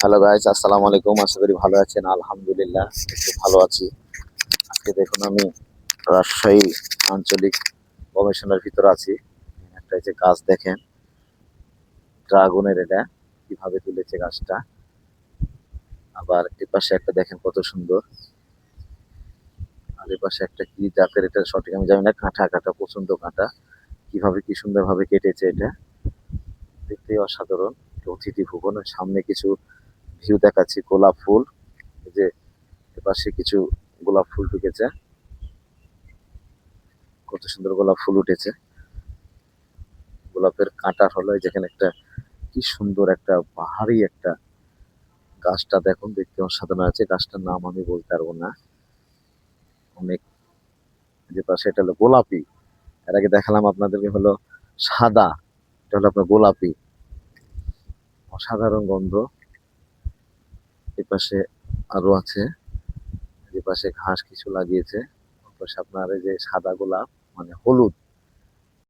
Hello guys, আসসালামু আলাইকুম। আশা করি ভালো আছেন। আলহামদুলিল্লাহ একটু ভালো আছি। আজকে দেখুন আমি রাজশাহী আঞ্চলিক গবেষণার ভিতরে আছি। একটা এই যে গাছ দেখেন, ড্রাগনের, এটা কিভাবে তুলেছে গাছটা। আবার এ পাশে একটা দেখেন কত সুন্দর। আর এ পাশে একটা কি জাতের, এটা সঠিক আমি জানি না। কাঁটা কাঁটা, প্রচন্ড কাঁটা। কিভাবে কি সুন্দরভাবে কেটেছে এটা, দেখতেই অসাধারণ। অতিথি ভুবন। সামনে কিছু ভিউ দেখাচ্ছি, গোলাপ ফুল। এই যে এপাশে কিছু গোলাপ ফুল ঢুকেছে, কত সুন্দর গোলাপ ফুল উঠেছে। গোলাপের কাঁটা হলো যেখানে একটা কি সুন্দর একটা পাহাড়ি একটা, গাছটা দেখুন দেখতে অসাধারণ আছে। গাছটার নাম আমি বলতে পারবো না। অনেক, যে পাশে এটা হলো গোলাপি। এর আগে দেখালাম আপনাদেরকে হলো সাদা, এটা হলো আপনার গোলাপি। অসাধারণ গন্ধ। এ পাশে আরো আছে, যে পাশে ঘাস কিছু লাগিয়েছে। ওর পাশে আপনার এই যে সাদা গোলাপ, মানে হলুদ,